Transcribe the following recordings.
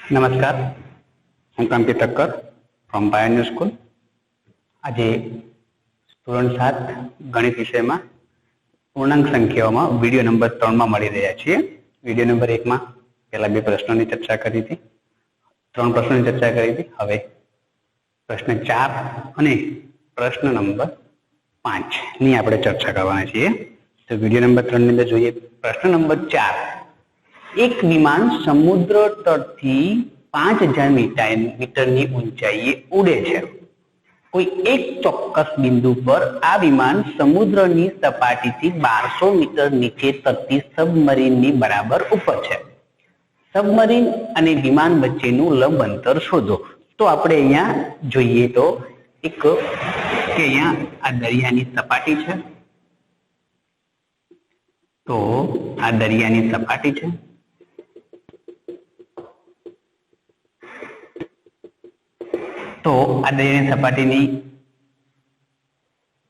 નમસ્કાર, હું કાંતિ Thakkar from pioneer school. આજે ધોરણ 7 ગણિત વિષયમાં પૂર્ણાંક સંખ્યાઓમાં વિડીયો નંબર 3 માં મળી રહ્યા છીએ. વિડીયો નંબર 1 માં પહેલા 2 પ્રશ્નોની ચર્ચા કરી હતી, 3 પ્રશ્નોની ચર્ચા કરી હતી. હવે પ્રશ્ન 4 અને પ્રશ્ન નંબર 5 ની આપણે ચર્ચા કરવાના છીએ. તો વિડીયો નંબર 3 ની અંદર જોઈએ. પ્રશ્ન નંબર 4, એક વિમાન સમુદ્ર તટથી 5000 મીટરની ઊંચાઈએ ઉડે છે. કોઈ એક ચોક્કસ બિંદુ પર આ વિમાન સમુદ્રની સપાટીથી 1200 મીટર નીચે તરતી સબમરીનની બરાબર ઉપર છે. સબમરીન અને વિમાન વચ્ચેનું લંબ અંતર શોધો. તો આપણે અહીંયા જોઈએ તો કે અહીંયા આ દરિયાની સપાટી છે. તો આ દરિયાની સપાટી છે. તો આ દરિયાની સપાટીની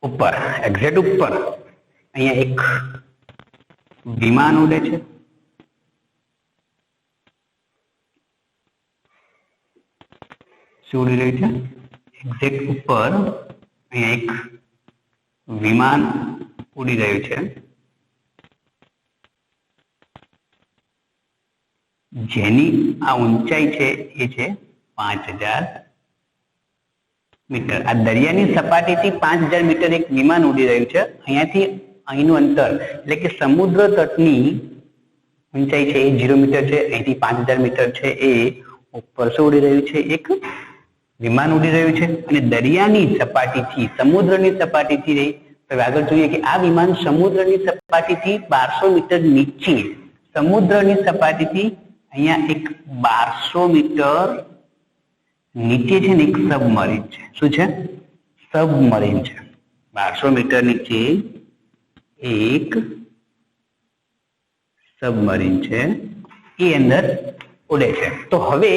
ઉપર, એક્ઝેક્ટ ઉપર અહીંયા એક વિમાન ઉડે છે. શું ઉડી રહ્યું છે? એક્ઝેક્ટ ઉપર અહીંયા એક વિમાન ઉડી રહ્યું છે, જેની આ ઊંચાઈ છે એ છે 5000 મીટર. આ દરિયાની સપાટીથી 5000 મીટર એક વિમાન ઉડી રહ્યું છે. અહીંયાથી અહીંનું અંતર એટલે કે સમુદ્ર તટની ઊંચાઈ છે એ 0 મીટર છે. અહીંથી 5000 મીટર છે એ ઉપર શું ઉડી રહ્યું છે? એક વિમાન ઉડી રહ્યું છે. અને દરિયાની સપાટીથી, સમુદ્રની સપાટીથી રહી તો આગળ જોઈએ કે આ વિમાન સમુદ્રની સપાટીથી 1200 મીટર નીચે, સમુદ્રની સપાટીથી અહીંયા એક 1200 મીટર નીચે છે ને એક સબમરીન છે. શું છે? સબમરીન છે. 1200 મીટર નીચે એક સબમરીન છે, એ અંદર ઉડે છે. તો હવે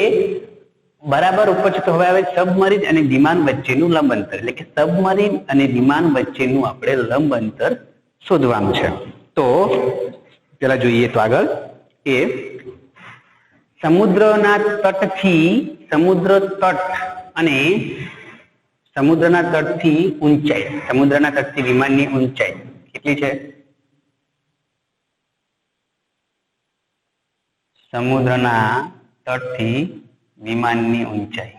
બરાબર ઉપર છે. તો હવે આવે સબમરીન અને વિમાન વચ્ચેનું લંબ અંતર, એટલે કે સબમરીન અને વિમાન વચ્ચેનું આપણે લંબ અંતર શોધવાનું છે. તો પેલા જોઈએ તો આગળ એ સમુદ્રના તટથી, સમુદ્ર તટ અને સમુદ્રના તટથી ઊંચાઈ, સમુદ્રના તટથી વિમાનની ઊંચાઈ કેટલી છે? સમુદ્રના તટથી વિમાનની ઊંચાઈ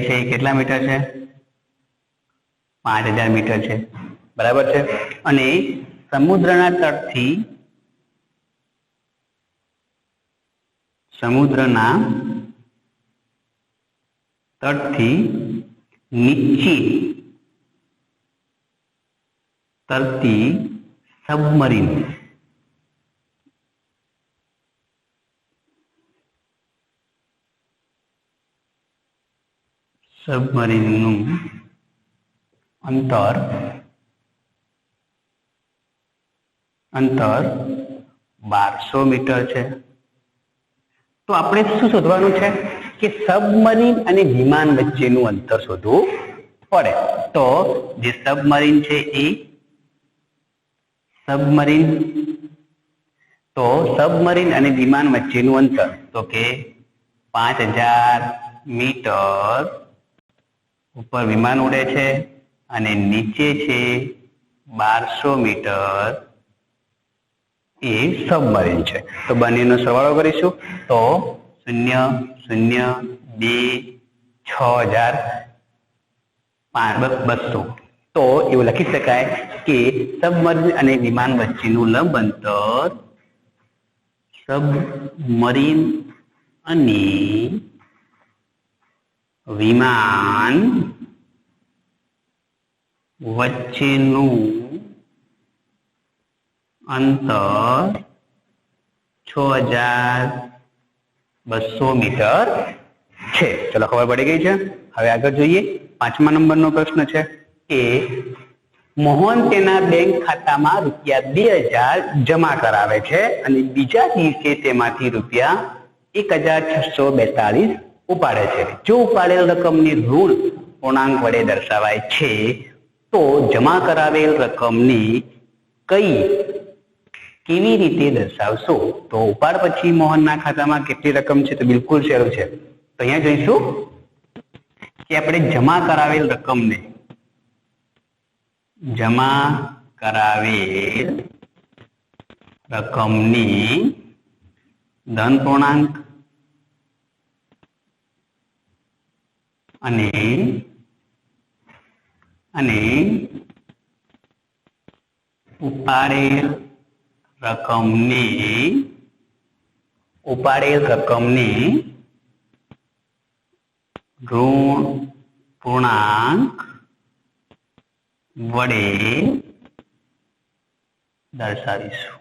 છે કેટલા મીટર છે? 5000 મીટર છે. બરાબર છે. અને સમુદ્રના તટથી, સમુદ્રના તટથી નીચે તરતી સબમરીન, સબમરીનનું અંતર 1200 મીટર છે. તો આપણે શું શોધવાનું છે? કે સબમરીન અને વિમાન વચ્ચેનું અંતર શોધવું પડે. તો જે સબમરીન છે એ સબમરીન, તો સબમરીન અને વિમાન વચ્ચેનું અંતર તો કે 5000 મીટર ઉપર વિમાન ઉડે છે અને નીચે છે 1200 મીટર એ સબમરીન છે. તો બંનેનો સરવાળો કરીશું તો 0 0 2 6200. તો એવું લખી શકાય કે સબમરીન અને વિમાન વચ્ચેનું લંબ અંતર, સબમરીન અને વિમાન વચ્ચેનું અંતર 6200 મીટર છે. ચલો, ખબર પડી ગઈ છે. હવે આગળ જોઈએ. 5મા નંબરનો પ્રશ્ન છે કે મોહન તેના બેંક ખાતામાં ₹2000 જમા કરાવે છે અને બીજા દિવસે તેમાંથી ₹1642 ઉપાડે છે. જો ઉપાડેલ રકમની ઋણ પૂર્ણાંક વડે દર્શાવાય છે તો જમા કરાવેલ રકમની કઈ કેવી રીતે દર્શાવશો? તો ઉપાડ પછી મોહનના ખાતામાં કેટલી રકમ છે? તો બિલકુલ સહેલું છે. તો અહીંયા જોઈશું કે આપણે જમા કરાવેલ રકમને ધન પૂર્ણાંક અને ઉપાડેલ રકમને ઋણ પૂર્ણાંક વડે દર્શાવીશું.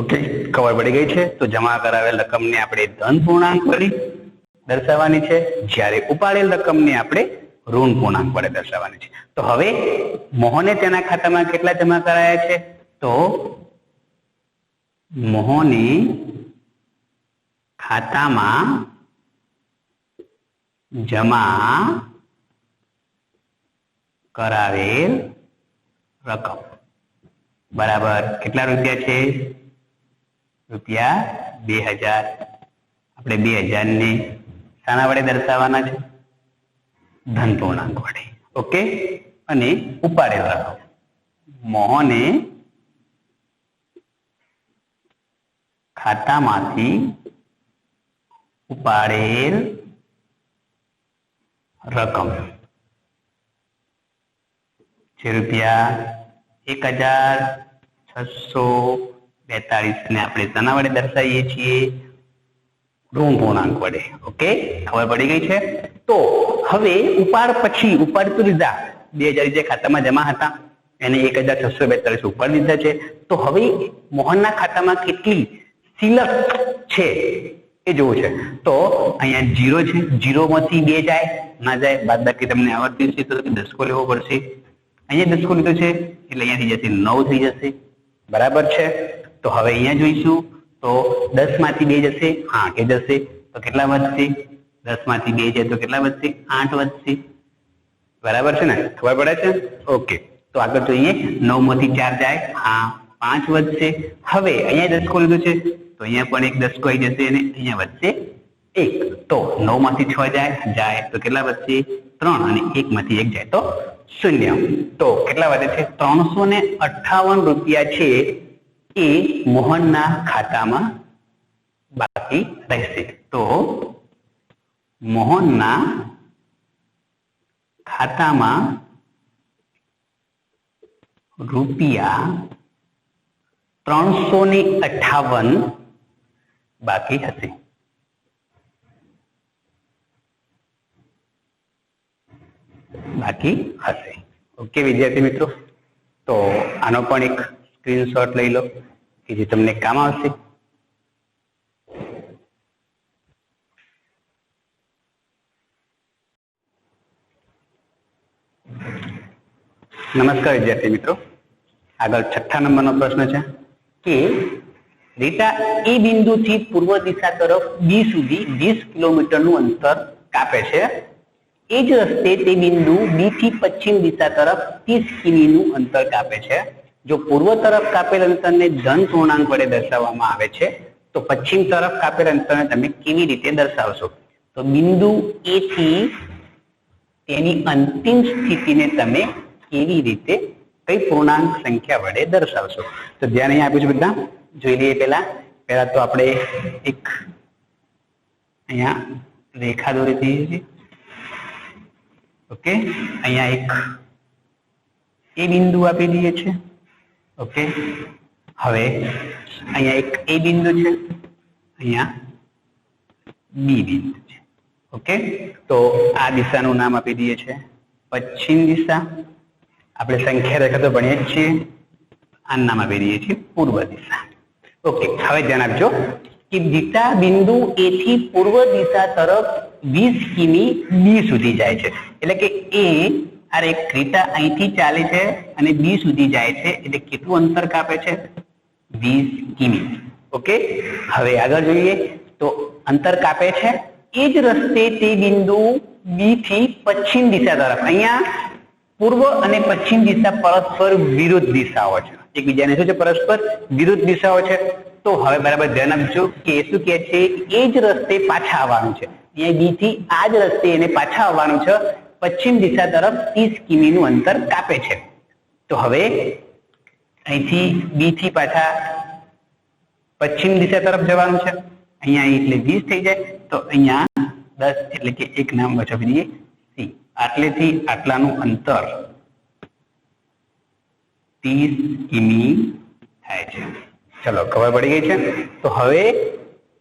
ઓકે, ખબર પડી ગઈ છે. તો જમા કરાવેલ રકમને આપણે ધન પૂર્ણાંક વડે દર્શાવવાની છે, જ્યારે ઉપાડેલ રકમને આપણે ઋણ પૂર્ણાંક વડે દર્શાવવાની છે. તો હવે મોહને તેના ખાતામાં કેટલા જમા કરાયા છે? તો મોહને ખાતામાં જમા કરાવેલ રકમ બરાબર કેટલા રૂપિયા છે? રૂપિયા 2000. આપણે 2000 ને શાના વડે દર્શાવવાના છે? ધન પૂર્ણાંક વડે. ઓકે, અને ઉપાડેલ રકમ મોહને ખાતામાંથી ઉપાડેલ રકમ છે રૂપિયા 1642 ને આપણે શાના વડે દર્શાવીએ છીએ? ઋણ પૂર્ણાંક વડે. ઓકે, ખબર પડી ગઈ છે. તો હવે ઉપાડ પછી ઉપાડ તો લીધા 2000 જે ખાતામાં જમા હતા એને 1642 ઉપાડ લીધા છે. તો હવે મોહનના ખાતામાં કેટલી શિલક છે એ જોવું છે. તો અહીંયા 0 છે, 0 માંથી 2 જાય ના જાય, બાદબાકી તમને આવડતી છે તો દસકો લેવો પડશે. અહીંયા દસકો લીધો છે એટલે અહીંયા થઈ જશે 9 થઈ જશે. બરાબર છે. તો હવે અહીંયા જોઈશું તો 10 માંથી 2 જશે 8 જશે. તો કેટલા વધશે? 10 માંથી 2 જાય તો કેટલા વધશે? 8 વધશે. બરાબર છે ને? ખબર પડે છે? ઓકે, તો આગળ જોઈએ. 9 માંથી 4 જાય, હા 5 વધશે. હવે અહીંયા દસકો લીધો છે તો અહીંયા પણ એક દસકો આવી જશે અને અહીંયા વધશે 1. તો 9 માંથી 6 જાય તો કેટલા વધશે? 3 અને 1 માંથી 1 જાય તો 0. તો કેટલા વધે છે? 358 રૂપિયા છે એ મોહનના ખાતામાં બાકી રહેશે. તો મોહનના ખાતામાં રૂપિયા 358 બાકી હશે. ઓકે વિદ્યાર્થી મિત્રો, તો આનો પણ એક સ્ક્રીનશોટ લઈ લો કે જે તમને કામ આવશે. નમસ્કાર વિદ્યાર્થી મિત્રો, આગળ 6થા નંબરનો પ્રશ્ન છે કે રીટા એ બિંદુથી પૂર્વ દિશા તરફ બી સુધી 20 કિલોમીટરનું અંતર કાપે છે. એ જ રસ્તે તે બિંદુ બી થી પશ્ચિમ દિશા તરફ 30 કિમીનું અંતર કાપે છે. જો પૂર્વ તરફ કાપેલ અંતરને ધન પૂર્ણાંક વડે દર્શાવવામાં આવે છે તો પશ્ચિમ તરફ કાપેલ અંતરને તમે કેવી રીતે દર્શાવશો? તો બિંદુ એ થી તેની અંતિમ સ્થિતિને તમે કેવી રીતે કઈ પૂર્ણાંક સંખ્યા વડે દર્શાવશો? તો ધ્યાન અહીંયા આપ્યું છે બધા. જોઈ લઈએ. પહેલા તો આપણે એક અહીંયા રેખા દોરી દઈએ છીએ. ઓકે, અહીંયા એક એ બિંદુ આપી દઈએ છે. ઓકે, હવે અહીંયા એક એ બિંદુ છે, અહીંયા બી બિંદુ છે. ઓકે, તો આ દિશાનું નામ આપી દઈએ છે પશ્ચિમ દિશા. આપણે સંખ્યા રેખા તો ભણીએ જ છીએ. આ નામ આપી દઈએ છીએ પૂર્વ દિશા. ઓકે, હવે ધ્યાન આપજો કે દિશા બિંદુ એ થી પૂર્વ દિશા તરફ 20 કિમી બી સુધી જાય છે. એટલે કે એ આ રેખા અહીંથી ચાલે છે અને બી સુધી જાય છે એટલે કેટલું અંતર કાપે છે? 20 કિમી. ઓકે, હવે આગળ જોઈએ તો અંતર કાપે છે એ જ રસ્તે તે બિંદુ બી થી પશ્ચિમ દિશા તરફ. અહીંયા પૂર્વ અને પશ્ચિમ દિશા પરસ્પર વિરુદ્ધ દિશાઓ છે. એકબીજાને શું છે, પરસ્પર વિરુદ્ધ દિશાઓ છે. તો હવે બરાબર ધ્યાન આપજો કે એ શું કહે છે, એ જ રસ્તે પાછા આવવાનું છે. અહીંયા બી થી આ જ રસ્તે એને પાછા આવવાનું છે. પશ્ચિમ દિશા તરફ 30 કિમીનું અંતર કાપે છે. તો હવે અહીંથી બી થી પાછા પશ્ચિમ દિશા તરફ જવાનું છે. અહીંયા એટલે 20 થઈ જાય, તો અહીંયા 10 એટલે કે એક નામ બચાવી દઈએ સી. આટલેથી આટલાનું અંતર 30 કિમી થાય છે. ચલો ખબર પડી ગઈ છે. તો હવે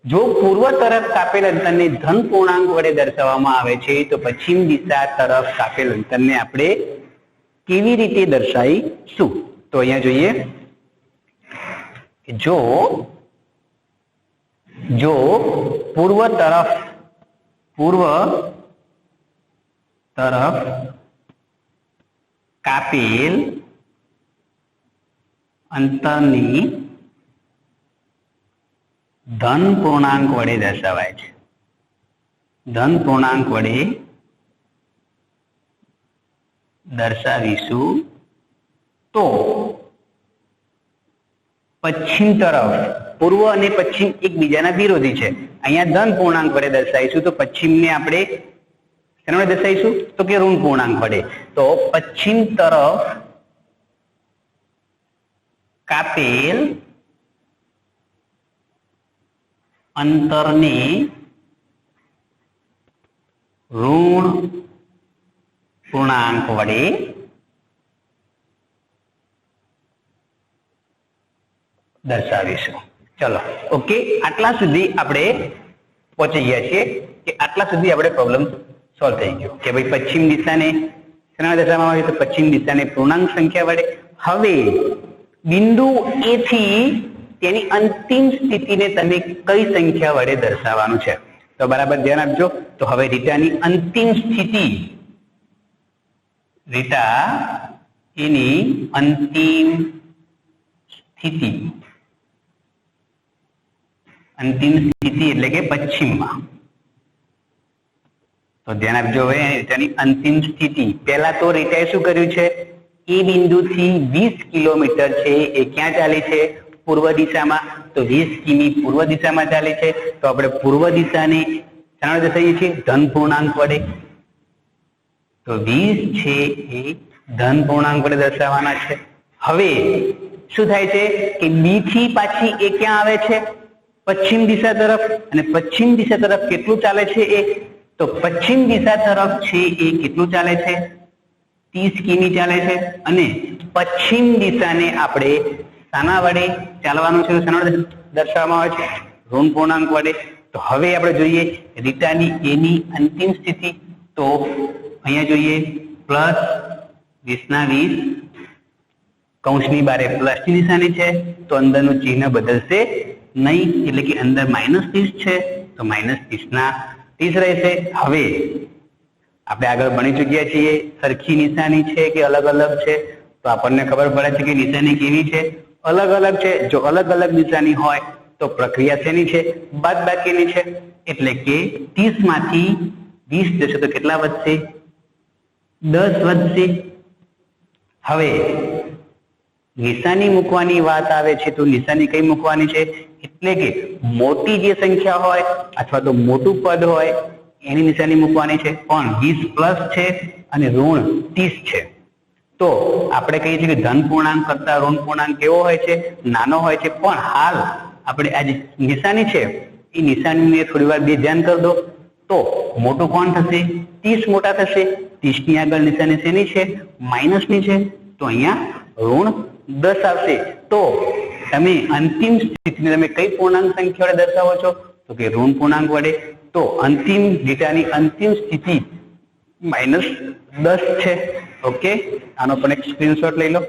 જો પૂર્વ તરફ કાપેલ અંતરને ધન પૂર્ણાંક વડે દર્શાવવામાં આવે છે, તો પશ્ચિમ દિશા તરફ કાપેલ અંતરને આપણે કેવી રીતે દર્શાવીશું? તો અહીંયા જોઈએ કે જો પૂર્વ તરફ કાપેલ અંતરની ધન પૂર્ણાંક વડે દર્શાવાય છે. ધન પૂર્ણાંક વડે દર્શાવીશું તો પશ્ચિમ તરફ, પૂર્વ અને પશ્ચિમ એકબીજાના વિરોધી છે. અહીંયા ધન પૂર્ણાંક વડે દર્શાવીશું તો પશ્ચિમને આપણે શેના વડે દર્શાવીશું? તો કે ઋણ પૂર્ણાંક વડે. તો પશ્ચિમ તરફ કાપેલ અંતરને ઋણ પૂર્ણાંક વડે દર્શાવીશું. ચલો ઓકે, આટલા સુધી આપણે પહોંચી ગયા છીએ કે આટલા સુધી આપણે પ્રોબ્લેમ સોલ્વ થઈ ગયો કે ભાઈ પશ્ચિમ દિશાને શેના દર્શાવવામાં આવે? તો પશ્ચિમ દિશાને પૂર્ણાંક સંખ્યા વડે. હવે બિંદુ એ થી તેની અંતિમ સ્થિતિને તમે કઈ સંખ્યા વડે દર્શાવવાનું છે? તો બરાબર ધ્યાન આપજો. તો હવે રીટાની અંતિમ સ્થિતિ, રીટા એની અંતિમ સ્થિતિ એટલે કે પશ્ચિમમાં. તો ધ્યાન આપજો. હવે રીટાની અંતિમ સ્થિતિ પહેલા તો રીટાએ શું કર્યું છે? એ બિંદુથી 20 કિલોમીટર છે એ ક્યાં ચાલે છે? પૂર્વ દિશામાં. તો 20 કિમી પૂર્વ દિશામાં ચાલે છે. તો આપણે પૂર્વ દિશાને શાના વડે દર્શાવીએ છીએ? ધન પૂર્ણાંક વડે. તો 20 છે એ ધન પૂર્ણાંક વડે દર્શાવવાના છે. હવે શું થાય છે કે બી થી પાછી એ ક્યાં આવે છે? પશ્ચિમ દિશા તરફ. અને પશ્ચિમ દિશા તરફ કેટલું ચાલે છે એ? તો પશ્ચિમ દિશા તરફ છે એ કેટલું ચાલે છે? 30 કિમી ચાલે છે. અને પશ્ચિમ દિશાને આપણે શાના વડે ચાલવાનું છે? શાના વડે દર્શાવવામાં આવે છે? ઋણ પૂર્ણાંક વડે. તો હવે આપણે જોઈએ રીટાની એની અંતિમ સ્થિતિ. તો અહીંયા જોઈએ +20/20 કૌંસની બારે પ્લસની નિશાની છે, તો અંદરનું ચિહ્ન બદલશે નહીં, એટલે કે અંદર -30 છે તો -30 રહેશે. હવે આપણે આગળ ભણી ચૂક્યા છીએ સરખી નિશાની છે કે અલગ અલગ છે. તો આપણને ખબર પડે છે કે નિશાની કેવી છે? અલગ અલગ છે. જો અલગ અલગ નિશાની હોય તો પ્રક્રિયા શેની છે? બાદબાકીની છે. એટલે કે 30 માંથી 20 જશે તો કેટલા વધશે? 10 વધશે. હવે નિશાની મૂકવાની વાત આવે છે તો નિશાની કઈ મૂકવાની છે? એટલે કે મોટી જે સંખ્યા હોય અથવા તો મોટું પદ હોય એની નિશાની મૂકવાની છે. પણ 20 પ્લસ છે અને ઋણ 30 છે. તો આપણે કહીએ છીએ કે ધન પૂર્ણાંક કરતા ઋણ પૂર્ણાંક કેવો હોય છે? નાનો હોય છે. પણ હાલ આપણે આ જે નિશાની છે એ નિશાનીને થોડી વાર બે ધ્યાન કરી દો તો મોટું કોણ થશે? 30 મોટા થશે. 30 ની આગળ નિશાની શેની છે? માઇનસની છે. તો અહીંયા ઋણ 10 આવશે. તો તમે અંતિમ સ્થિતિને તમે કઈ પૂર્ણાંક સંખ્યા વડે દર્શાવો છો? તો કે ઋણ પૂર્ણાંક વડે. તો અંતિમ ડેટાની અંતિમ સ્થિતિ -10 છે. ઓકે, આનો પણ એક સ્ક્રીનશોટ લઈ લો.